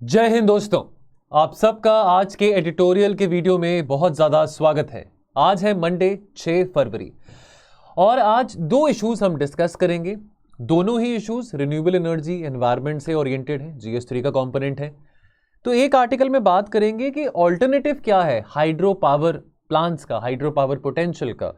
जय हिंद दोस्तों, आप सबका आज के एडिटोरियल के वीडियो में बहुत ज़्यादा स्वागत है। आज है मंडे 6 फरवरी और आज दो इश्यूज हम डिस्कस करेंगे। दोनों ही इश्यूज रिन्यूएबल एनर्जी एनवायरनमेंट से ओरिएंटेड है, GS3 का कंपोनेंट है। तो एक आर्टिकल में बात करेंगे कि ऑल्टरनेटिव क्या है हाइड्रो पावर प्लांट्स का, हाइड्रो पावर पोटेंशियल का,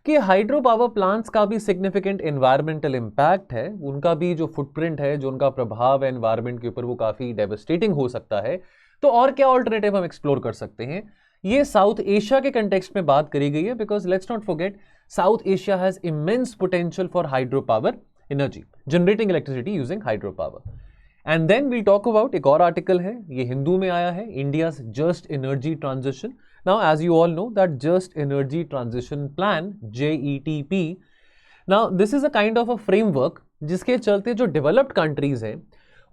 कि हाइड्रो पावर प्लांट्स का भी सिग्निफिकेंट एनवायरमेंटल इम्पैक्ट है, उनका भी जो फुटप्रिंट है, जो उनका प्रभाव है एनवायरमेंट के ऊपर, वो काफ़ी डेवस्टेटिंग हो सकता है। तो और क्या ऑल्टरनेटिव हम एक्सप्लोर कर सकते हैं, ये साउथ एशिया के कंटेक्स्ट में बात करी गई है। Because let's not forget, south Asia has immense potential for hydro power energy, generating electricity using hydro power. And then we'll talk about एक और आर्टिकल है, ये हिंदू में आया है, India's just energy transition. Now, as you all know, that Just Energy Transition Plan, JETP, now this is a kind of a framework जिसके चलते जो डेवलप्ड कंट्रीज हैं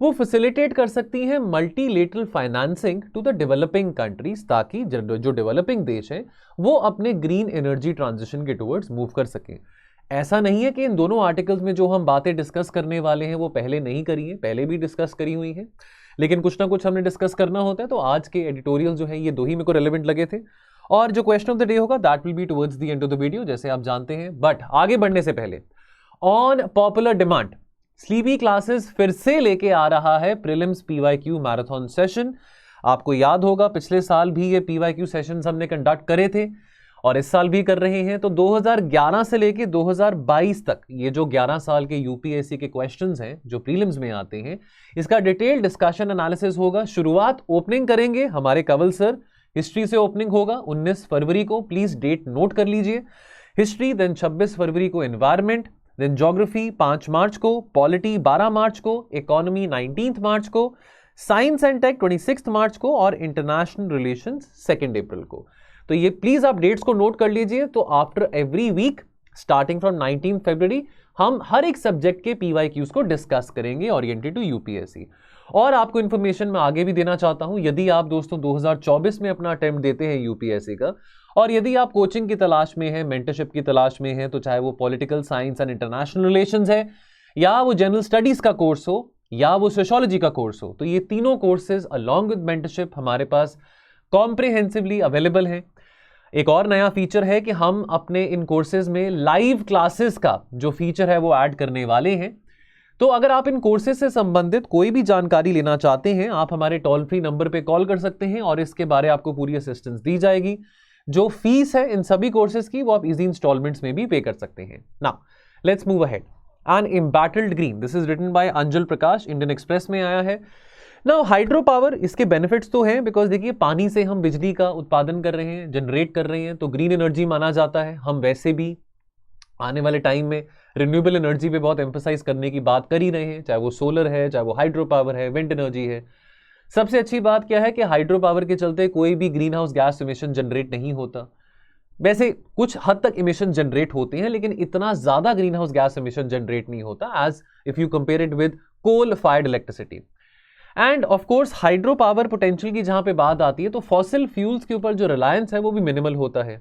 वो फैसिलिटेट कर सकती हैं multilateral financing to the developing countries, ताकि जो डेवलपिंग देश हैं वो अपने ग्रीन एनर्जी ट्रांजिशन के टुवर्ड्स मूव कर सकें। ऐसा नहीं है कि इन दोनों आर्टिकल्स में जो हम बातें डिस्कस करने वाले हैं वो पहले नहीं करी हैं, पहले भी डिस्कस करी हुई हैं, लेकिन कुछ ना कुछ हमने डिस्कस करना होता है। तो आज के एडिटोरियल जो है ये दो ही मेरे को रेलेवेंट लगे थे, और जो क्वेश्चन ऑफ द डे होगा that will be towards the end of the video, जैसे आप जानते हैं। बट आगे बढ़ने से पहले, on popular demand sleepy classes फिर से लेके आ रहा है प्रीलिम्स PYQ मैराथन सेशन। आपको याद होगा पिछले साल भी ये PYQ सेशंस हमने कंडक्ट करे थे और इस साल भी कर रहे हैं। तो 2011 से लेके 2022 तक ये जो 11 साल के UPSC के क्वेश्चंस हैं जो प्रीलिम्स में आते हैं, इसका डिटेल डिस्कशन एनालिसिस होगा। शुरुआत ओपनिंग करेंगे हमारे कंवल सर, हिस्ट्री से ओपनिंग होगा 19 फरवरी को, प्लीज डेट नोट कर लीजिए। हिस्ट्री, देन 26 फरवरी को एनवायरमेंट, देन ज्योग्राफी 5 मार्च को, पॉलिटी 12 मार्च को, इकोनॉमी 19 मार्च को, साइंस एंड टेक 26 मार्च को और इंटरनेशनल रिलेशंस 2 अप्रैल को। तो ये प्लीज आप डेट्स को नोट कर लीजिए। तो after every week starting from 19 फरवरी हम हर एक सब्जेक्ट के PYQs को डिस्कस करेंगे ओरिएंटेड टू UPSC। और आपको इन्फॉर्मेशन मैं आगे भी देना चाहता हूं, यदि आप दोस्तों 2024 में अपना अटेम्प्ट देते हैं UPSC का, और यदि आप कोचिंग की तलाश में हैं, मेंटरशिप की तलाश में हैं, तो चाहे वो political science and international relations है, या वो जनरल स्टडीज का कोर्स हो, या वो सोशियोलॉजी का कोर्स हो, तो ये तीनों कोर्सेज अलॉन्ग विद मेंटरशिप हमारे पास कॉम्प्रिहेंसिवली अवेलेबल हैं। एक और नया फीचर है कि हम अपने इन कोर्सेज में लाइव क्लासेस का जो फीचर है वो ऐड करने वाले हैं। तो अगर आप इन कोर्सेज से संबंधित कोई भी जानकारी लेना चाहते हैं, आप हमारे टोल फ्री नंबर पे कॉल कर सकते हैं और इसके बारे आपको पूरी असिस्टेंस दी जाएगी। जो फीस है इन सभी कोर्सेज की वो आप इजी इंस्टॉलमेंट्स में भी पे कर सकते हैं। Now let's move ahead. An embattled green, this is written by Anjal Prakash, Indian Express में आया है। नाउ हाइड्रो पावर, इसके बेनिफिट्स तो हैं, बिकॉज देखिए पानी से हम बिजली का उत्पादन कर रहे हैं, जनरेट कर रहे हैं, तो ग्रीन एनर्जी माना जाता है। हम वैसे भी आने वाले टाइम में रिन्यूएबल एनर्जी पे बहुत एम्फसाइज करने की बात कर ही रहे हैं, चाहे वो सोलर है, चाहे वो हाइड्रो पावर है, विंड एनर्जी है। सबसे अच्छी बात क्या है कि हाइड्रो पावर के चलते कोई भी green house gas emission generate नहीं होता। वैसे कुछ हद तक इमिशन जनरेट होते हैं, लेकिन इतना ज्यादा greenhouse gas emission generate नहीं होता as if you compare it with coal fired electricity. And of course hydro power potential की जहां पे बात आती है तो फॉसिल फ्यूल्स के ऊपर जो रिलायंस है वो भी मिनिमल होता है।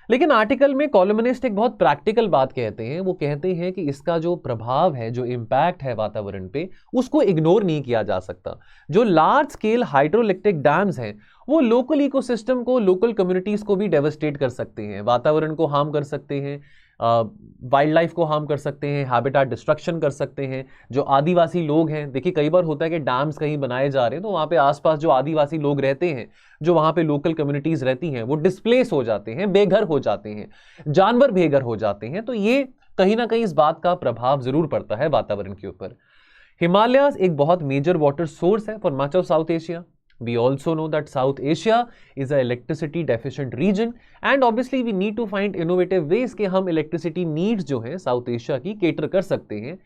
लेकिन आर्टिकल में कॉलमनिस्ट एक बहुत प्रैक्टिकल बात कहते हैं, वो कहते हैं कि इसका जो प्रभाव है, जो इम्पैक्ट है वातावरण पे, उसको इग्नोर नहीं किया जा सकता। जो लार्ज स्केल हाइड्रोइलेक्ट्रिक डैम्स हैं वो लोकल इकोसिस्टम को, लोकल कम्युनिटीज को भी डेवस्टेट कर सकते हैं, वातावरण को हार्म कर सकते हैं, वाइल्ड लाइफ को हार्म कर सकते हैं, हैबिटेट डिस्ट्रक्शन कर सकते हैं। जो आदिवासी लोग हैं, देखिए कई बार होता है कि डैम्स कहीं बनाए जा रहे हैं तो वहाँ पे आसपास जो आदिवासी लोग रहते हैं, जो वहाँ पे लोकल कम्युनिटीज रहती हैं, वो डिस्प्लेस हो जाते हैं, बेघर हो जाते हैं, जानवर बेघर हो जाते हैं। तो ये कहीं ना कहीं इस बात का प्रभाव जरूर पड़ता है वातावरण के ऊपर। हिमालयाज एक बहुत मेजर वाटर सोर्स है for much of south Asia. We also know that South Asia is a electricity deficient region and obviously we need to find innovative ways कि हम electricity needs जो है South Asia की cater कर सकते हैं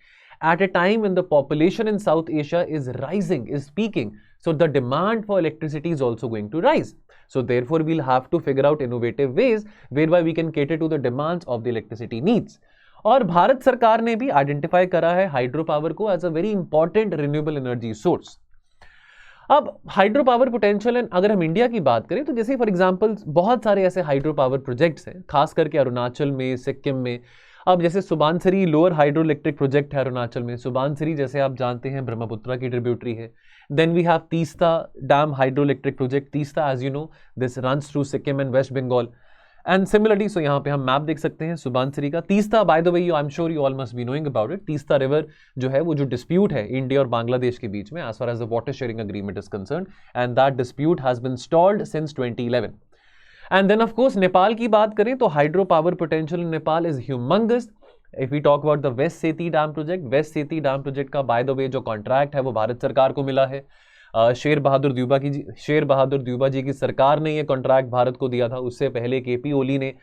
at a time when the population in South Asia is rising, is peaking, so the demand for electricity is also going to rise. So therefore we'll have to figure out innovative ways whereby we can cater to the demands of the electricity needs. और भारत सरकार ने भी identify करा है hydro power को as a very important renewable energy source. अब hydro power potential, अगर हम इंडिया की बात करें तो जैसे फॉर एग्जांपल बहुत सारे ऐसे हाइड्रो पावर प्रोजेक्ट्स हैं, खास करके अरुणाचल में, सिक्किम में, अब जैसे Subansiri lower hydro electric project है अरुणाचल में, सुबानसिरी जैसे आप जानते हैं ब्रह्मपुत्रा की ट्रिब्यूटरी है। Then we have Teesta dam hydro electric project, Teesta as you know this runs through Sikkim and West Bengal and similarly, so यहाँ पे हम मैप देख सकते हैं सुबानसिरी का। Teesta by the way I am sure you all must be knowing about it. Teesta river जो है वो जो डिस्प्यूट है इंडिया और बांग्लादेश के बीच में as far as the water sharing agreement is concern, and that dispute has been stalled since 2011। And then of course Nepal की बात करें तो hydro power potential in Nepal is humungous. If we talk about the west Seti dam project, west Seti dam project का by the way जो contract है वो भारत सरकार को मिला है। शेर बहादुर द्यूबा जी की सरकार ने ये कॉन्ट्रैक्ट भारत को दिया था। उससे पहले केपी ओली ने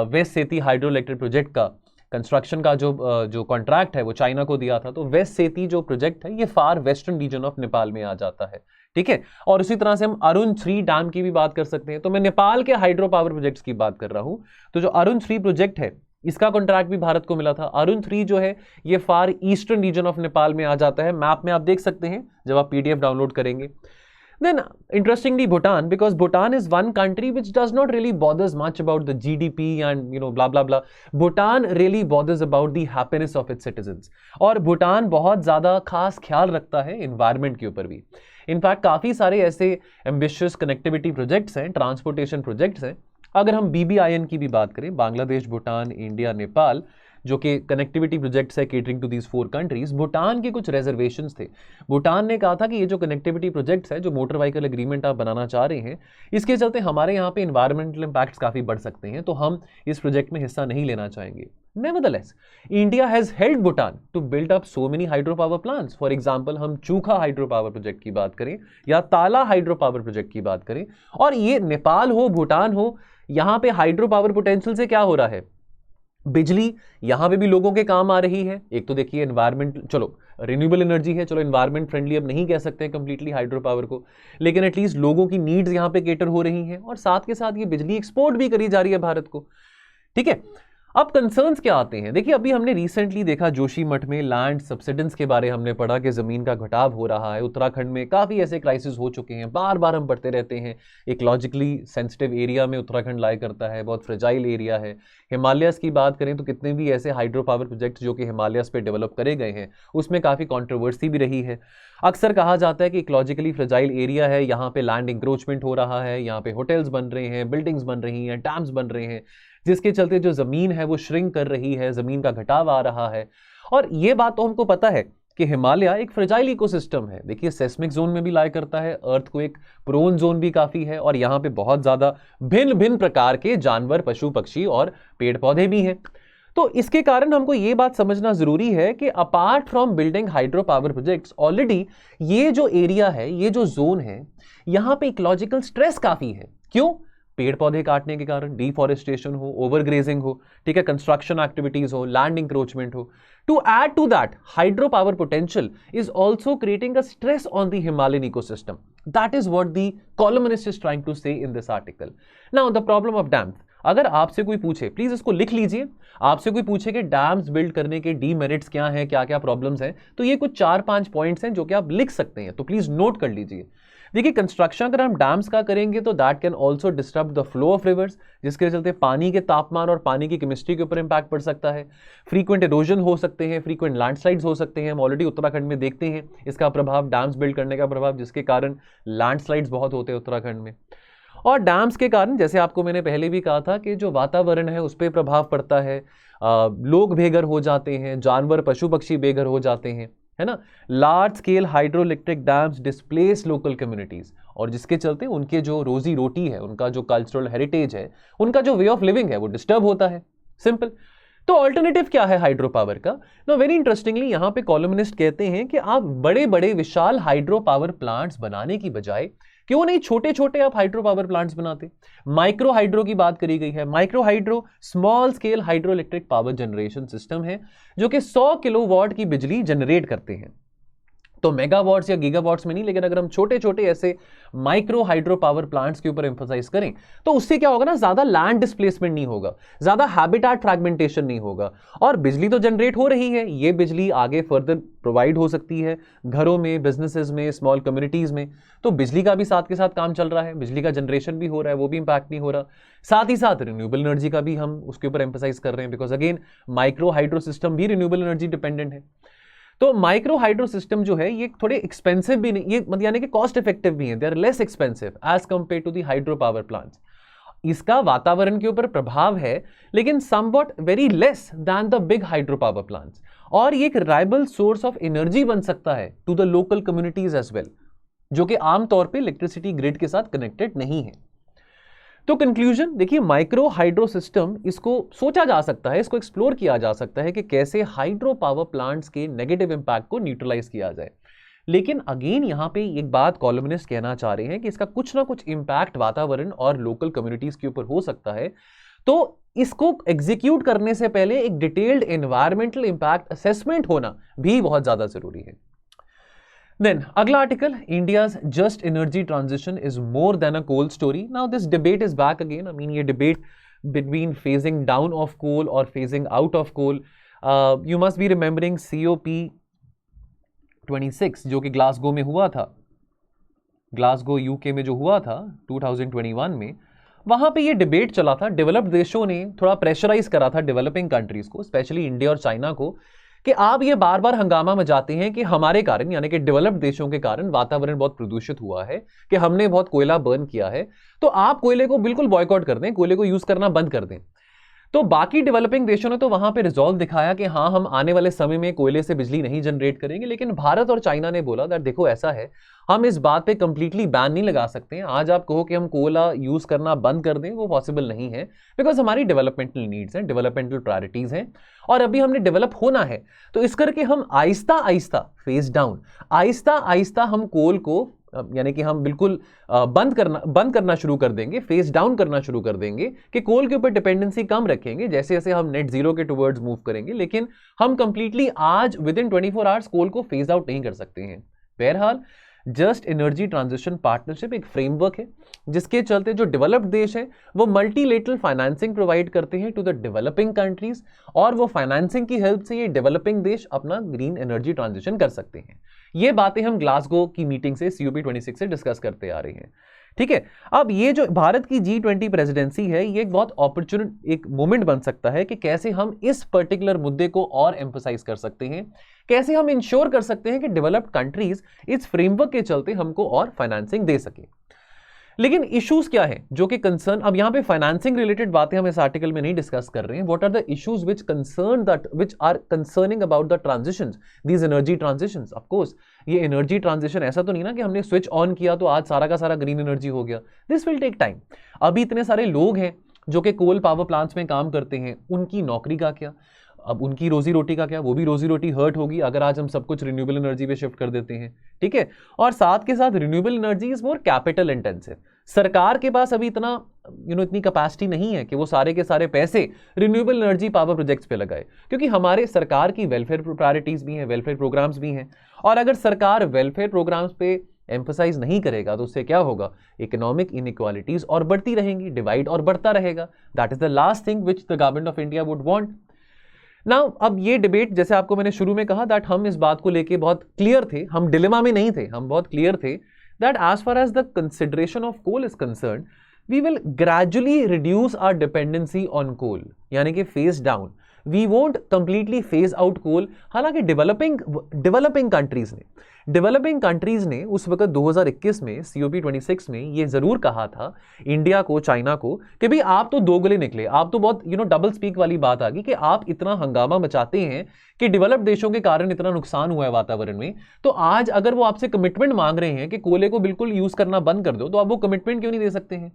वेस्ट सेती हाइड्रो इलेक्ट्रिक प्रोजेक्ट का कंस्ट्रक्शन का जो कॉन्ट्रैक्ट है वो चाइना को दिया था। तो वेस्ट सेती जो प्रोजेक्ट है ये far western region of Nepal में आ जाता है, ठीक है। और उसी तरह से हम अरुण 3 डैम की भी बात कर सकते हैं। तो मैं नेपाल के हाइड्रो पावर प्रोजेक्ट्स की बात कर रहा हूं। तो जो अरुण 3 प्रोजेक्ट है इसका कॉन्ट्रैक्ट भी भारत को मिला था। अरुण 3 जो है ये फार ईस्टर्न रीजन ऑफ नेपाल में आ जाता है। मैप में आप देख सकते हैं जब आप पीडीएफ डाउनलोड करेंगे। Then interestingly Bhutan, because Bhutan is one country which does not really bothers much about the GDP and blah blah blah. Bhutan really bothers about the happiness of its citizens. और भूटान बहुत ज़्यादा खास ख्याल रखता है environment के ऊपर भी। इनफैक्ट काफ़ी सारे ऐसे एम्बिशियस कनेक्टिविटी प्रोजेक्ट्स हैं, ट्रांसपोर्टेशन प्रोजेक्ट्स हैं। अगर हम BBIN की भी बात करें, बांग्लादेश, भूटान, इंडिया, नेपाल, जो कि कनेक्टिविटी प्रोजेक्ट्स है catering to these 4 countries, Bhutan के कुछ रिजर्वेशंस थे। भूटान ने कहा था कि ये जो कनेक्टिविटी प्रोजेक्ट्स है, जो मोटर व्हीकल एग्रीमेंट आप बनाना चाह रहे हैं, इसके चलते हमारे यहाँ पे इन्वायरमेंटल इंपैक्ट्स काफ़ी बढ़ सकते हैं, तो हम इस प्रोजेक्ट में हिस्सा नहीं लेना चाहेंगे। Nevertheless, India has helped Bhutan to build up so many hydropower plants. For example, हम चूखा हाइड्रो पावर प्रोजेक्ट की बात करें या ताला हाइड्रो पावर प्रोजेक्ट की बात करें, और ये नेपाल हो, भूटान हो, यहाँ पे हाइड्रो पावर पोटेंशियल से क्या हो रहा है, बिजली यहां पे भी लोगों के काम आ रही है। एक तो देखिए एनवायरमेंट, चलो रिन्यूएबल एनर्जी है, चलो एनवायरमेंट फ्रेंडली अब नहीं कह सकते हैं कंप्लीटली हाइड्रो पावर को, लेकिन एटलीस्ट लोगों की नीड्स यहां पे केटर हो रही हैं, और साथ के साथ ये बिजली एक्सपोर्ट भी करी जा रही है भारत को, ठीक है। अब कंसर्न्स क्या आते हैं, देखिए अभी हमने रिसेंटली देखा जोशीमठ में लैंड सब्सिडेंस के बारे हमने पढ़ा कि ज़मीन का घटाव हो रहा है। उत्तराखंड में काफ़ी ऐसे क्राइसिस हो चुके हैं, बार बार हम पढ़ते रहते हैं। इकोलॉजिकली सेंसिटिव एरिया में उत्तराखंड लाई करता है, बहुत फ्रेजाइल एरिया है। हिमालयस की बात करें तो कितने भी ऐसे हाइड्रो पावर प्रोजेक्ट्स जो कि हिमालयस पे डेवलप करे गए हैं, उसमें काफ़ी कॉन्ट्रोवर्सी भी रही है। अक्सर कहा जाता है कि इकोलॉजिकली फ्रेजाइल एरिया है, यहाँ पे लैंड इंक्रोचमेंट हो रहा है, यहाँ पे होटल्स बन रहे हैं, बिल्डिंग्स बन रही हैं, डैम्स बन रहे हैं, जिसके चलते जो ज़मीन है वो श्रिंक कर रही है, ज़मीन का घटाव आ रहा है। और ये बात तो हमको पता है कि हिमालय एक फ्रेजाइल इकोसिस्टम है। देखिए सेस्मिक जोन में भी लाई करता है, अर्थक्वेक प्रोन जोन भी काफ़ी है, और यहाँ पे बहुत ज़्यादा भिन्न भिन्न प्रकार के जानवर, पशु पक्षी और पेड़ पौधे भी हैं। तो इसके कारण हमको ये बात समझना ज़रूरी है कि apart from building hydro power projects, already ये जो एरिया है, ये जो जोन है, यहाँ पे इकोलॉजिकल स्ट्रेस काफ़ी है। क्यों? पेड़ पौधे काटने के कारण, डिफॉरेस्टेशन हो, ओवरग्रेजिंग हो, ठीक है, कंस्ट्रक्शन एक्टिविटीज हो, लैंड इंक्रोचमेंट हो। To add to that, hydro power potential is also creating a stress on the Himalayan ecosystem. That is what the columnist is trying to say in this article. Now the problem of dams, अगर आपसे कोई पूछे, please इसको लिख लीजिए, आपसे कोई पूछे कि डैम्स बिल्ड करने के डीमेरिट्स क्या हैं, क्या क्या प्रॉब्लम्स हैं, तो ये कुछ 4-5 पॉइंट्स हैं जो कि आप लिख सकते हैं, तो प्लीज नोट कर लीजिए। देखिए कंस्ट्रक्शन अगर हम डैम्स का करेंगे तो that can also disturb the flow of reverse, जिसके चलते पानी के तापमान और पानी की केमिस्ट्री के ऊपर इंपैक्ट पड़ सकता है। फ्रीक्वेंट इरोजन हो सकते हैं, फ्रीक्वेंट लैंडस्लाइड्स हो सकते हैं। हम ऑलरेडी उत्तराखंड में देखते हैं इसका प्रभाव, डैम्स बिल्ड करने का प्रभाव, जिसके कारण लैंडस्लाइड्स बहुत होते हैं उत्तराखंड में। और डैम्स के कारण, जैसे आपको मैंने पहले भी कहा था, कि जो वातावरण है उस पर प्रभाव पड़ता है, लोग बेघर हो जाते हैं, जानवर पशु पक्षी बेघर हो जाते हैं, है ना। Large scale hydro electric dams displace local communities, और जिसके चलते उनके जो रोजी रोटी है, उनका जो कल्चरल हेरिटेज है, उनका जो वे ऑफ लिविंग है वो डिस्टर्ब होता है, सिंपल। तो ऑल्टरनेटिव क्या है हाइड्रो पावर का? नो, वेरी इंटरेस्टिंगली यहाँ पे कॉलमनिस्ट कहते हैं कि आप बड़े बड़े विशाल हाइड्रो पावर प्लांट्स बनाने की बजाय क्यों नहीं छोटे छोटे आप हाइड्रो पावर प्लांट्स बनाते। माइक्रो हाइड्रो की बात करी गई है। Micro hydro small scale hydro electric power generation system है जो कि 100 किलोवाट की बिजली जनरेट करते हैं। तो मेगावाट्स या गीगावाट्स में नहीं, लेकिन अगर हम छोटे छोटे ऐसे माइक्रो हाइड्रो पावर प्लांट्स के ऊपर एम्फसाइज करें तो उससे क्या होगा ना, ज्यादा लैंड डिस्प्लेसमेंट नहीं होगा, ज्यादा हैबिटेट फ्रैगमेंटेशन नहीं होगा, और बिजली तो जनरेट हो रही है, ये बिजली आगे फर्दर प्रोवाइड हो सकती है घरों में, बिजनेसेस में, स्मॉल कम्युनिटीज में। तो बिजली का भी साथ के साथ काम चल रहा है, बिजली का जनरेशन भी हो रहा है, वो भी इंपैक्ट नहीं हो रहा। साथ ही साथ रिन्यूएबल एनर्जी का भी हम उसके ऊपर एम्फसाइज कर रहे हैं, because again micro hydro system भी रिन्यूएबल एनर्जी डिपेंडेंट है। तो माइक्रो हाइड्रो सिस्टम जो है ये थोड़े एक्सपेंसिव भी नहीं, ये मतलब यानी कि कॉस्ट इफेक्टिव भी है, they are less expensive as compare to the hydro power plants. इसका वातावरण के ऊपर प्रभाव है लेकिन somewhat very less than the big hydro power plants, और ये एक रिलायबल सोर्स ऑफ एनर्जी बन सकता है to the local communities as well, जो कि आमतौर पे इलेक्ट्रिसिटी ग्रिड के साथ कनेक्टेड नहीं है। तो कंक्लूजन देखिए, माइक्रो हाइड्रो सिस्टम, इसको सोचा जा सकता है, इसको एक्सप्लोर किया जा सकता है कि कैसे हाइड्रो पावर प्लांट्स के नेगेटिव इंपैक्ट को न्यूट्रलाइज किया जाए। लेकिन अगेन यहां पे एक बात कॉलमनिस्ट कहना चाह रहे हैं कि इसका कुछ ना कुछ इंपैक्ट वातावरण और लोकल कम्युनिटीज के ऊपर हो सकता है, तो इसको एग्जीक्यूट करने से पहले एक डिटेल्ड एनवायरमेंटल इंपैक्ट असेसमेंट होना भी बहुत ज्यादा जरूरी है। Then, अगला article, India's just energy transition is more than a coal story. Now, this debate is back again. I mean, ये debate between phasing down of coal or phasing out of coal. You must be remembering COP26 जो कि Glasgow में हुआ था, Glasgow UK में जो हुआ था 2021 में, वहां पे ये डिबेट चला था। डेवलप्ड देशों ने थोड़ा प्रेशराइज करा था डेवलपिंग कंट्रीज को, स्पेशली इंडिया और चाइना को, कि आप ये बार बार हंगामा मचाते हैं कि हमारे कारण, यानी कि डेवलप्ड देशों के कारण वातावरण बहुत प्रदूषित हुआ है, कि हमने बहुत कोयला बर्न किया है, तो आप कोयले को बिल्कुल बॉयकॉट कर दें, कोयले को यूज करना बंद कर दें। तो बाकी डेवलपिंग देशों ने तो वहां पे रिजॉल्व दिखाया कि हाँ, हम आने वाले समय में कोयले से बिजली नहीं जनरेट करेंगे, लेकिन भारत और चाइना ने बोला दैट देखो ऐसा है, हम इस बात पे कंप्लीटली बैन नहीं लगा सकते हैं। आज आप कहो कि हम कोयला यूज करना बंद कर दें, वो पॉसिबल नहीं है, बिकॉज हमारी डेवलपमेंटल नीड्स हैं, डेवलपमेंटल प्रायोरिटीज हैं, और अभी हमने डेवलप होना है। तो इस करके हम आहिस्ता आहिस्ता फेज डाउन, आहिस्ता आहिस्ता हम कोल को, यानी कि हम बिल्कुल बंद करना शुरू कर देंगे, फेज डाउन करना शुरू कर देंगे, कि कोल के ऊपर डिपेंडेंसी कम रखेंगे जैसे जैसे हम नेट जीरो के टुवर्ड्स मूव करेंगे। लेकिन हम कंप्लीटली आज विद इन 24 आवर्स कोल को फेज आउट नहीं कर सकते हैं। बहरहाल, जस्ट एनर्जी ट्रांजिशन पार्टनरशिप एक फ्रेमवर्क है जिसके चलते जो डेवलप्ड देश हैं वो मल्टीलेटरल फाइनेंसिंग प्रोवाइड करते हैं टू द डेवलपिंग कंट्रीज, और वो फाइनेंसिंग की हेल्प से ये डेवलपिंग देश अपना ग्रीन एनर्जी ट्रांजिशन कर सकते हैं। ये बातें हम ग्लासगो की मीटिंग से, COP26 से डिस्कस करते आ रहे हैं। ठीक है, अब ये जो भारत की G20 प्रेसिडेंसी है, ये एक बहुत अपॉर्चुनिट एक मोमेंट बन सकता है कि कैसे हम इस पर्टिकुलर मुद्दे को और एम्फसाइज कर सकते हैं, कैसे हम इंश्योर कर सकते हैं कि डेवलप्ड कंट्रीज इस फ्रेमवर्क के चलते हमको और फाइनेंसिंग दे सके। लेकिन इश्यूज क्या है जो कि कंसर्न, अब यहां पे फाइनेंसिंग रिलेटेड बातें हम इस आर्टिकल में नहीं डिस्कस कर रहे हैं। What are the issues which are concerning about the transitions, these energy transitions. Of course ये एनर्जी ट्रांजिशन ऐसा तो नहीं ना कि हमने स्विच ऑन किया तो आज सारा का सारा ग्रीन एनर्जी हो गया। This will take time. अभी इतने सारे लोग हैं जो कि कोल पावर प्लांट्स में काम करते हैं, उनकी नौकरी का क्या, अब उनकी रोजी रोटी का क्या, वो भी रोजी रोटी हर्ट होगी अगर आज हम सब कुछ रिन्यूएबल एनर्जी पे शिफ्ट कर देते हैं। ठीक है, और साथ के साथ renewable energy is more capital intensive. सरकार के पास अभी इतना इतनी कैपेसिटी नहीं है कि वो सारे के सारे पैसे रिन्यूएबल एनर्जी पावर प्रोजेक्ट्स पे लगाए, क्योंकि हमारे सरकार की वेलफेयर प्रायोरिटीज भी हैं, वेलफेयर प्रोग्राम्स भी हैं, और अगर सरकार वेलफेयर प्रोग्राम्स पे एम्फसाइज नहीं करेगा तो उससे क्या होगा, इकोनॉमिक इनइक्वालिटीज और बढ़ती रहेंगी, डिवाइड और बढ़ता रहेगा। That is the last thing which the government of India would want. Now, अब ये डिबेट, जैसे आपको मैंने शुरू में कहा दैट हम इस बात को लेके बहुत क्लियर थे, हम डिलेमा में नहीं थे, हम बहुत क्लियर थे that as far as the consideration of coal is concerned, we will gradually reduce our dependency on coal, यानी कि phase down, we won't completely phase out coal. हालांकि डेवलपिंग कंट्रीज ने उस वक्त 2021 में COP26 में ये जरूर कहा था इंडिया को, चाइना को, कि भाई आप तो दोगले निकले, आप तो बहुत डबल स्पीक वाली बात आ गई कि आप इतना हंगामा मचाते हैं कि डेवलप्ड देशों के कारण इतना नुकसान हुआ है वातावरण में, तो आज अगर वो आपसे कमिटमेंट मांग रहे हैं कि कोयले को बिल्कुल यूज करना बंद कर दो, तो आप वो कमिटमेंट क्यों नहीं दे सकते हैं।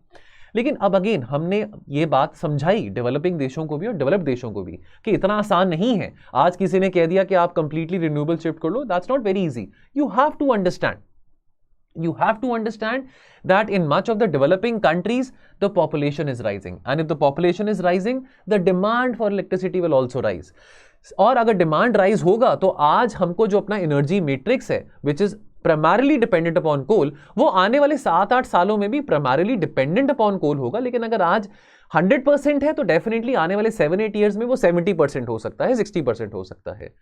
लेकिन अब अगेन हमने ये बात समझाई डेवलपिंग देशों को भी और डेवलप्ड देशों को भी कि इतना आसान नहीं है। आज किसी ने कह दिया कि आप कंप्लीटली रिन्यूएबल शिफ्ट कर लो, that's not very easy. You have to understand that in much of the developing countries, the population is rising. And if the population is rising, the demand for electricity will also rise. और अगर demand rise होगा तो आज हमको जो अपना energy matrix है which is primarily dependent upon coal, वो आने वाले 7-8 सालों में भी प्राइमरीली डिपेंडेंट अपॉन कोल होगा। लेकिन अगर आज 100% है तो डेफिनेटली आने वाले 7-8 ईयर्स में वो 70% हो सकता है, 60% हो सकता है।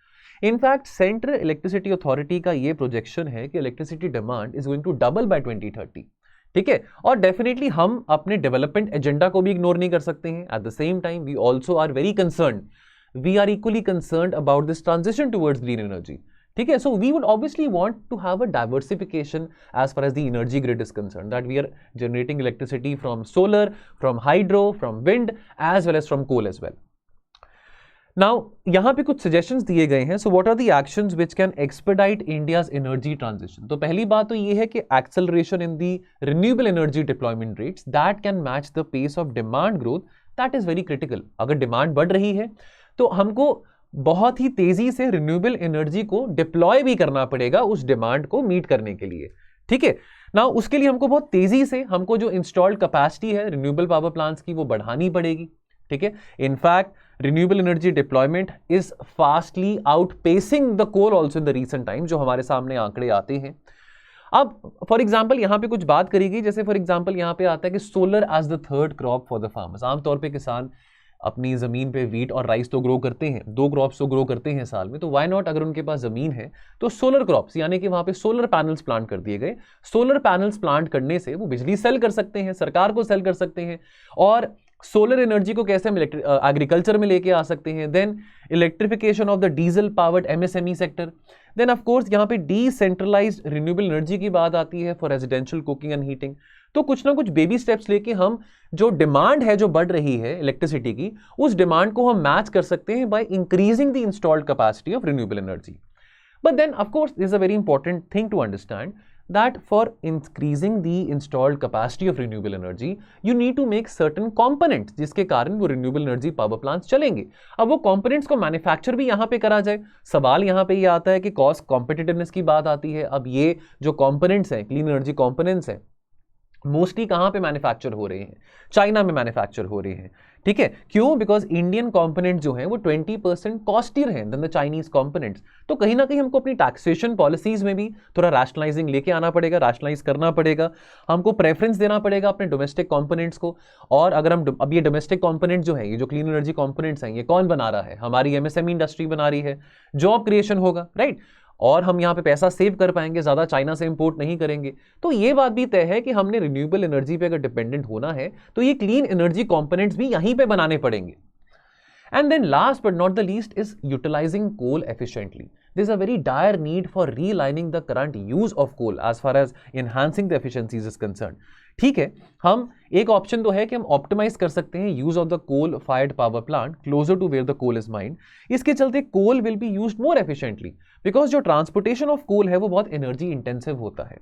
इनफैक्ट सेंट्रल इलेक्ट्रिसिटी अथॉरिटी का ये प्रोजेक्शन है कि electricity demand is going to double by 2030। ठीक है, और डेफिनेटली हम अपने डेवलपमेंट एजेंडा को भी इग्नोर नहीं कर सकते हैं। At the same time we also are very concern, we are equally concern about this transition towards green energy. ठीक है, so we would obviously want to have a diversification as far as the energy grid is concern, that we are generating electricity from solar, from hydro, from wind as well as from coal as well. Now यहां पे कुछ suggestions दिए गए हैं। So what are the actions which can expedite India's energy transition. तो पहली बात तो ये है कि acceleration in the renewable energy deployment rates that can match the pace of demand growth, that is very critical. अगर डिमांड बढ़ रही है तो हमको बहुत ही तेजी से रिन्यूएबल एनर्जी को डिप्लॉय भी करना पड़ेगा उस डिमांड को मीट करने के लिए। ठीक है, नाउ उसके लिए हमको बहुत तेजी से हमको जो इंस्टॉल्ड कैपेसिटी है रिन्यूएबल पावर प्लांट्स की वो बढ़ानी पड़ेगी। ठीक है, in fact renewable energy deployment is fastly outpacing the coal also in the recent time, जो हमारे सामने आंकड़े आते हैं। अब फॉर एग्जाम्पल यहां पे कुछ बात करी गई, जैसे फॉर एग्जाम्पल यहां पे आता है कि solar as the third crop for the farmers. आमतौर पे किसान अपनी जमीन पे व्हीट और राइस तो ग्रो करते हैं, 2 क्रॉप्स तो ग्रो करते हैं साल में, तो व्हाई नॉट, अगर उनके पास जमीन है तो सोलर क्रॉप्स, यानी कि वहां पे सोलर पैनल्स प्लांट कर दिए गए। सोलर पैनल्स प्लांट करने से वो बिजली सेल कर सकते हैं, सरकार को सेल कर सकते हैं, और सोलर एनर्जी को कैसे हम एग्रीकल्चर में लेके आ सकते हैं। Then electrification of the diesel powered MSME sector. Then of course यहाँ पे डिसेंट्रलाइज्ड रिन्यूएबल एनर्जी की बात आती है for residential cooking and heating. तो कुछ ना कुछ बेबी स्टेप्स लेके हम जो डिमांड है जो बढ़ रही है इलेक्ट्रिसिटी की, उस डिमांड को हम मैच कर सकते हैं by increasing the installed capacity of renewable energy. But then of course this is a very important thing to understand that for increasing the installed capacity of renewable energy you need to make certain components जिसके कारण वो renewable energy power plants चलेंगे। अब वो components को manufacture भी यहाँ पे करा जाए, सवाल यहाँ पे ये आता है कि cost competitiveness की बात आती है। अब ये जो components हैं, clean energy components हैं, मोस्टली कहां पे मैन्युफैक्चर हो रहे हैं? चाइना में मैन्युफैक्चर हो रहे हैं। ठीक है, क्यों? बिकॉज इंडियन कंपोनेंट जो हैं वो 20% कॉस्टियर हैं देन द चाइनीज कंपोनेंट्स। तो कहीं ना कहीं हमको अपनी टैक्सेशन पॉलिसीज में भी थोड़ा रैशनलाइजिंग लेके आना पड़ेगा, रैशनलाइज करना पड़ेगा, हमको प्रेफरेंस देना पड़ेगा अपने डोमेस्टिक कंपोनेंट्स को। और अगर हम अब ये डोमेस्टिक कंपोनेंट जो है, ये जो क्लीन एनर्जी कंपोनेंट्स हैं, ये कौन बना रहा है? हमारी एमएसएमई इंडस्ट्री बना रही है, जॉब क्रिएशन होगा, राइट, और हम यहाँ पे पैसा सेव कर पाएंगे, ज्यादा चाइना से इंपोर्ट नहीं करेंगे। तो ये बात भी तय है कि हमने रिन्यूएबल एनर्जी पे अगर डिपेंडेंट होना है तो ये क्लीन एनर्जी कंपोनेंट्स भी यहीं पे बनाने पड़ेंगे। And then last but not the least is utilizing coal efficiently. There is a very dire need for realigning the current use of coal as far as enhancing the efficiencies is concerned. ठीक है, हम एक option तो है कि हम optimise कर सकते हैं use of the coal fired power plant closer to where the coal is mined. इसके चलते coal will be used more efficiently, because जो ट्रांसपोर्टेशन ऑफ कोल है वो बहुत एनर्जी इंटेंसिव होता है।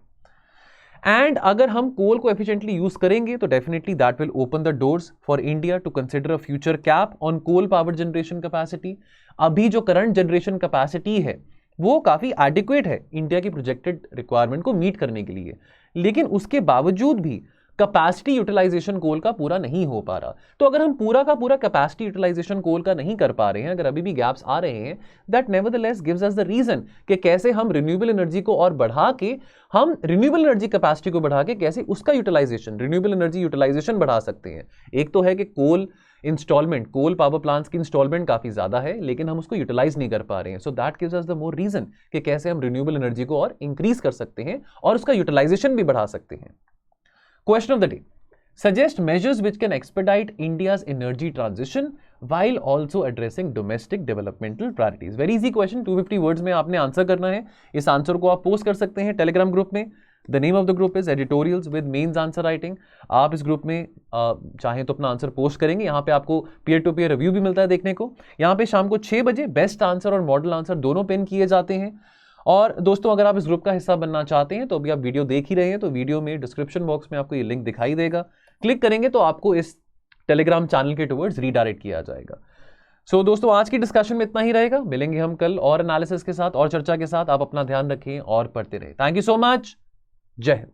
एंड अगर हम कोल को एफिशिएंटली यूज करेंगे तो definitely that will open the doors for India to consider a future cap on coal power generation capacity. अभी जो करंट जनरेशन कैपेसिटी है वो काफी एडिक्वेट है इंडिया की प्रोजेक्टेड रिक्वायरमेंट को मीट करने के लिए, लेकिन उसके बावजूद भी कैपेसिटी यूटिलाइजेशन कोल का पूरा नहीं हो पा रहा। तो अगर हम पूरा का पूरा कैपेसिटी यूटिलाइजेशन कोल का नहीं कर पा रहे हैं, अगर अभी भी गैप्स आ रहे हैं, that nevertheless gives us the reason कि कैसे हम रिन्यूएबल एनर्जी को और बढ़ा के, हम रिन्यूएबल एनर्जी कैपेसिटी को बढ़ा के कैसे उसका यूटिलाइजेशन, रिन्यूएबल एनर्जी यूटिलाइजेशन बढ़ा सकते हैं। एक तो है कि कोल इंस्टॉलमेंट, कोल पावर प्लांट्स की इंस्टॉलमेंट काफी ज्यादा है, लेकिन हम उसको यूटिलाइज नहीं कर पा रहे हैं। So that gives us the more reason कि कैसे हम रिन्यूएबल एनर्जी को और इंक्रीज कर सकते हैं और उसका यूटिलाइजेशन भी बढ़ा सकते हैं। Question of the day: suggest measures which can expedite India's energy transition while also addressing domestic developmental priorities. Very easy question, 250 words में आपने आंसर करना है। इस आंसर को आप पोस्ट कर सकते हैं टेलीग्राम ग्रुप में। The name of the group is editorials with mains answer writing. आप इस ग्रुप में चाहें तो अपना आंसर पोस्ट करेंगे। यहाँ पे आपको पीयर टू पीयर रिव्यू भी मिलता है देखने को। यहाँ पे शाम को 6 बजे बेस्ट आंसर और मॉडल आंसर दोनों पिन किए जाते हैं। और दोस्तों, अगर आप इस ग्रुप का हिस्सा बनना चाहते हैं तो अभी आप वीडियो देख ही रहे हैं, तो वीडियो में डिस्क्रिप्शन बॉक्स में आपको ये लिंक दिखाई देगा, क्लिक करेंगे तो आपको इस टेलीग्राम चैनल के टुवर्ड्स रीडायरेक्ट किया जाएगा। सो दोस्तों, आज की डिस्कशन में इतना ही रहेगा। मिलेंगे हम कल और एनालिसिस के साथ और चर्चा के साथ। आप अपना ध्यान रखें और पढ़ते रहें। Thank you so much. जय हिंद।